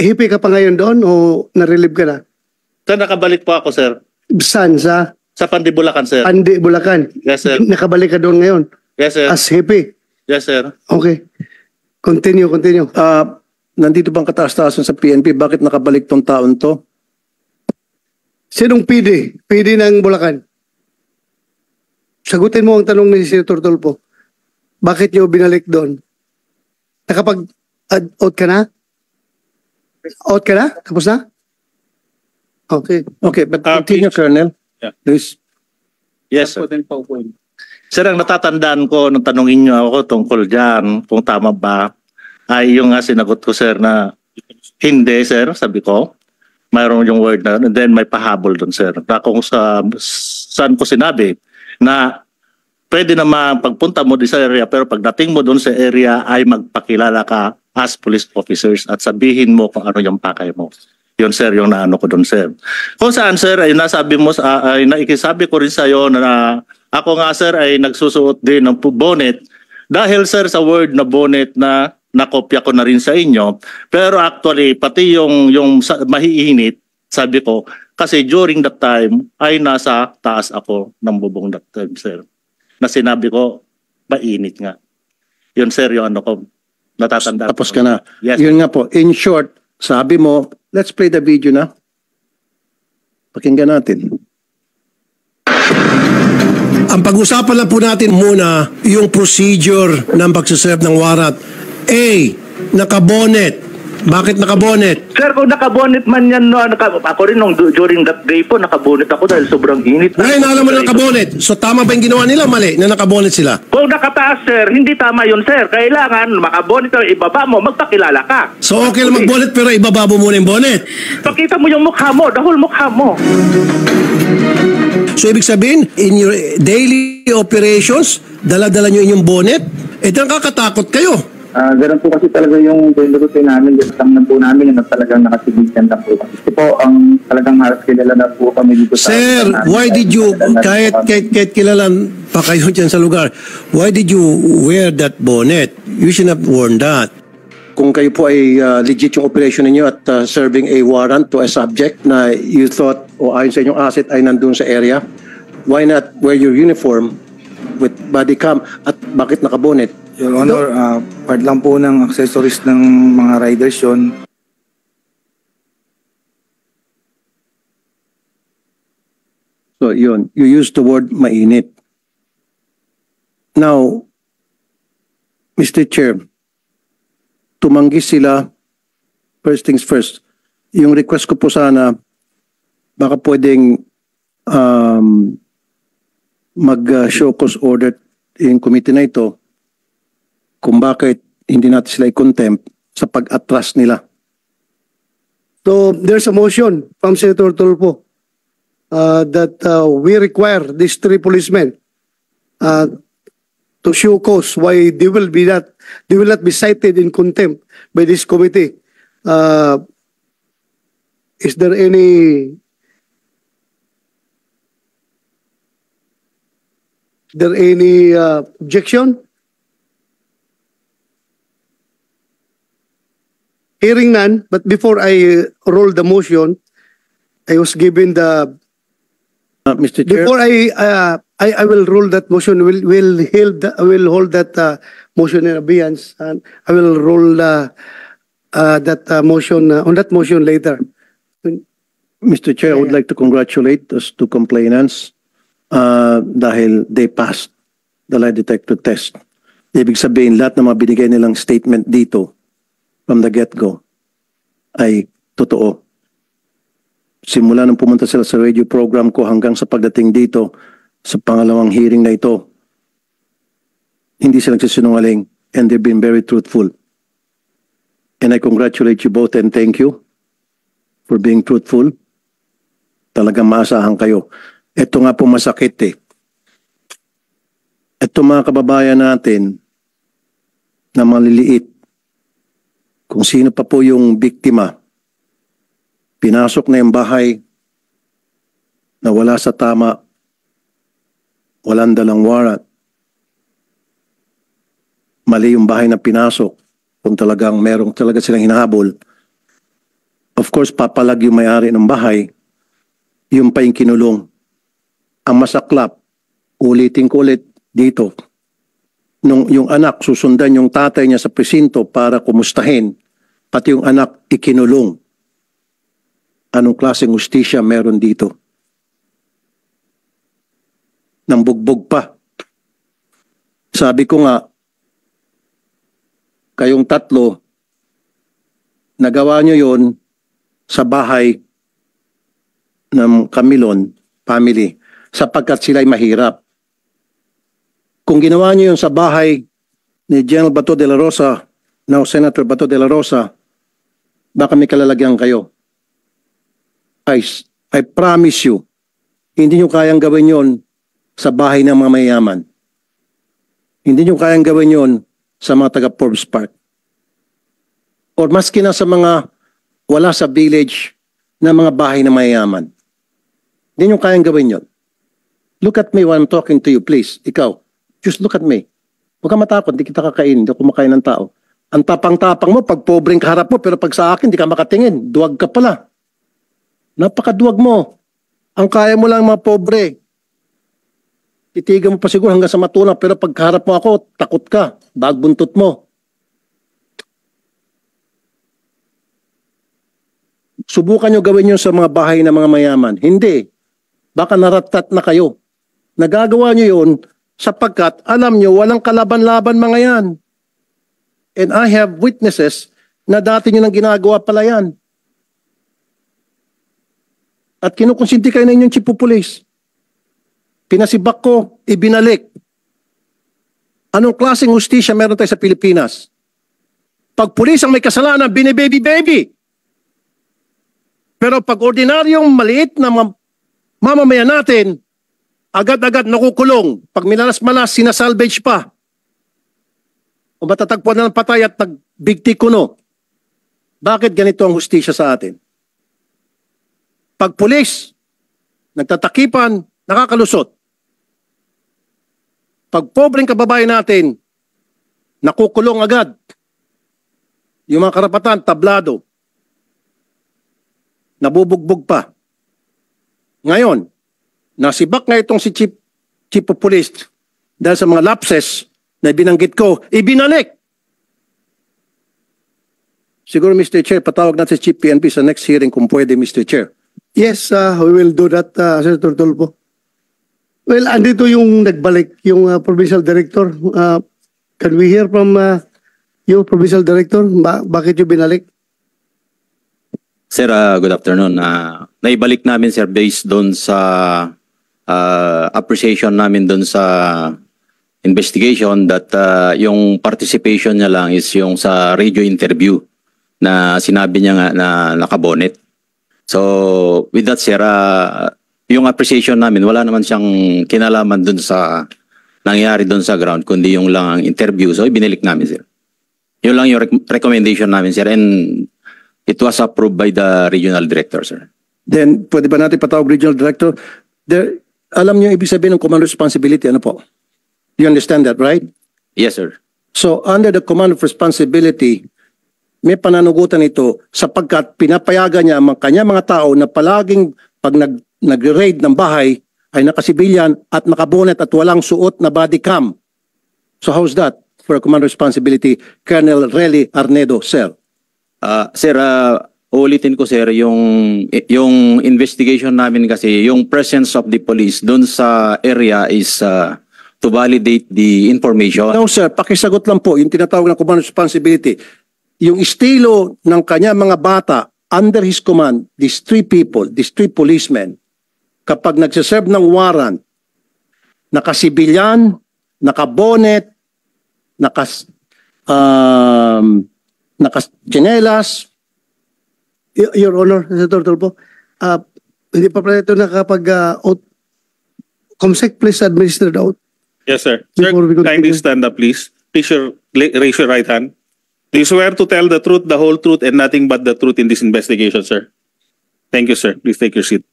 hipi ka pa ngayon doon o na-relieve ka na? Sir, nakabalik po ako, sir. Saan? Sa Sa Pandibulacan, sir. Pandi, Bulacan? Yes, sir. Nakabalik ka doon ngayon? Yes, sir. As hippie? Yes, sir. Okay. Continue. Nandito bang kataas-taasan sa PNP? Bakit nakabalik tong taon to? Sinong PD? PD ng Bulacan? Sagutin mo ang tanong ni Senator Tulfo. Bakit niyo binalik doon? Nakapag-out ka na? Out ka na? Tapos na? Okay. Okay, but continue, Colonel. Yeah. Please. Yes, sir. Sir, ang natatandaan ko nung tanongin niyo ako tungkol dyan, kung tama ba, ay yung sinagot ko, sir, na hindi, sir, sabi ko. Mayroon yung word na, and then may pahabol doon, sir. Na kung saan ko sinabi na pwede naman pagpunta mo sa area, pero pagdating mo doon sa area ay magpakilala ka as police officers at sabihin mo kung ano yung pakay mo. Yun, sir, yung naano ko doon, sir. Kung saan, sir, ay nasabi mo, ay naikisabi ko rin sa iyo na ako nga, sir, ay nagsusuot din ng bonnet dahil, sir, sa word na bonnet na nakopya ko na rin sa inyo. Pero actually, pati yung mahiinit, sabi ko, kasi during that time ay nasa taas ako ng bubong that time, sir. Na sinabi ko, mainit nga. Yun, sir, yung ano ko, natatanda. Tapos ka na. Yes. Yun nga po. In short, sabi mo, let's play the video na. Pakinggan natin. Ang pag-usapan lang po natin muna yung procedure ng pagsaserve ng warrant. A, nakabonet. Bakit nakabonet? Sir, kung nakabonet man yan, no, ako rin during that day po, nakabonet ako dahil sobrang init. Ngayon, alam mo na nakabonet. So, tama ba yung ginawa nila? Mali na nakabonet sila. Kung nakataas, sir, hindi tama yun, sir. Kailangan makabonet o ibaba mo, magpakilala ka. So, okay lang magbonet pero ibaba mo muna yung bonet. Pakita mo yung mukha mo, the whole mukha mo. So, ibig sabihin, in your daily operations, dala-dala nyo inyong bonet, ito ang kakatakot kayo. Ganun po kasi talaga yung routine namin, kasama po namin na talagang nakasibigan na po. Kasi po, ang talagang halos kilala na po kami dito sa... Sir, why did you, kahit kilala pa kayo dyan sa lugar, why did you wear that bonnet? You should have worn that. Kung kayo po ay legit yung operation ninyo at serving a warrant to a subject na you thought o ayon sa inyong asset ay nandun sa area, why not wear your uniform with body cam at bakit nakabonet? Your Honor, part lang po ng accessories ng mga riders yun. So yun, you use the word mainit. Now, Mr. Chair, tumanggi sila, first things first. Yung request ko po sana, baka pwedeng mag-show cause order yung committee na ito kung bakit hindi natin sila i-contempt sa pag-atras nila. So, there's a motion from Senator Tulfo that we require these 3 policemen to show cause why they will not be cited in contempt by this committee. Is there any objection? Hearing none, but before I roll the motion, I was given the Mr. Chair, before I will roll that motion. Will hold that motion in abeyance, and I will roll that motion on that motion later. Mr. Chair, I would like to congratulate those 2 complainants dahil they passed the lie detector test. Ibig sabihin, lahat ng mga binigay nilang statement dito from the get-go ay totoo. Simula nung pumunta sila sa radio program ko hanggang sa pagdating dito sa pangalawang hearing na ito, hindi sila nagsisinungaling and they've been very truthful. And I congratulate you both and thank you for being truthful. Talagang maasahan kayo. Ito nga po masakit eh. Ito mga kababayan natin na maliliit, kung sino pa po yung biktima, pinasok na yung bahay na wala sa tama, walang dalang warrant. Mali yung bahay na pinasok, kung talagang merong talaga silang hinahabol, Of course, papalag yung may-ari ng bahay, yung pa yung kinulong. Ang masaklap, ulitin ko ulit dito, nung yung anak susundan yung tatay niya sa presinto para kumustahin, pati yung anak ikinulong. Anong klaseng hustisya meron dito? Nang bugbog pa. Sabi ko nga, kayong tatlo, nagawa nyo yon sa bahay ng Camilon family sapagkat sila'y mahirap. Kung ginawa nyo yun sa bahay ni General Bato de la Rosa, now Senator Bato de la Rosa, baka may kalalagyan kayo. I promise you, hindi nyo kayang gawin yon sa bahay ng mga mayayaman. Hindi nyo kayang gawin yon sa mga taga Forbes Park. Or maski na sa mga wala sa village na mga bahay na mayayaman. Hindi nyo kayang gawin yon. Look at me while I'm talking to you, please. Ikaw, just look at me. Huwag ka matakot, hindi kita kakainin, hindi ako kumakain ng tao. Ang tapang-tapang mo, pag pobreng kaharap mo, pero pag sa akin, hindi ka makatingin. Duwag ka pala. Napakaduwag mo. Ang kaya mo lang mga pobre. Titigan mo pa siguro hanggang sa matulak, pero pag kaharap mo ako, takot ka. Bagbuntot mo. Subukan nyo gawin yun sa mga bahay ng mga mayaman. Hindi. Baka naratat na kayo. Nagagawa nyo yun sapagkat alam nyo walang kalaban-laban mga yan. And I have witnesses na dati nyo nang ginagawa pala yan. At kinukonsinti kayo na inyong chief of police. Pinasibak ko, ibinalik. Anong klaseng hustisya meron tayo sa Pilipinas? Pag pulis ang may kasalanan, binibaby-baby. Pero pag ordinaryong maliit na mamamayan natin, agad-agad nakukulong. Pag minalas-malas, sinasalvage pa. O matatagpuan na ng patay at nagbigti kuno. Bakit ganito ang hustisya sa atin? Pag pulis, nagtatakipan, nakakalusot. Pag pobreng kababayan natin, nakukulong agad. Yung mga karapatan, tablado. Nabubugbog pa. Ngayon, nasibak nga itong si Chief of Police dahil sa mga lapses na binanggit ko, ibinalik. Siguro, Mr. Chair, patawag natin si Chief PNP sa next hearing kung pwede, Mr. Chair. Yes, we will do that, Senator Tulfo. Well, andito yung nagbalik, yung provincial director. Can we hear from you, provincial director? Bakit yung binalik? Sir, good afternoon. Naibalik namin, sir, based doon sa appreciation namin doon sa investigation that yung participation niya lang is yung sa radio interview na sinabi niya nga na nakabonet. So, with that, sir, yung appreciation namin, wala naman siyang kinalaman doon sa nangyari doon sa ground, kundi yung lang ang interview. So, ibinilik namin, sir. Yun lang yung recommendation namin, sir. And it was approved by the regional director, sir. Then, pwede ba natin patawag regional director? Alam niyo ibig sabihin ng command responsibility, ano po? You understand that, right? Yes, sir. So, under the command of responsibility, may pananugutan ito sapagkat pinapayagan niya ang kanya mga tao na palaging pag nag-raid ng bahay ay nakasibilyan at nakabonet at walang suot na body cam. So, how's that for a command responsibility? Colonel Relly Arnedo, sir. Sir, ulitin ko, sir, yung investigation namin kasi, yung presence of the police doon sa area is to validate the information. No, sir, pakisagot lang po, yung tinatawag na command responsibility. Yung estilo ng kanya mga bata under his command, these three people, these three policemen, kapag nagsiserve ng warrant, nakasibilyan, nakabonet, nakachinelas. Your Honor, Senator Tulfo, hindi pa pala ito nakapag-oath. Comsec, please administer the oath. Yes, sir. Sir, Before we continue. kindly stand up, please. Please raise your right hand. Do you swear to tell the truth, the whole truth, and nothing but the truth in this investigation, sir? Thank you, sir. Please take your seat.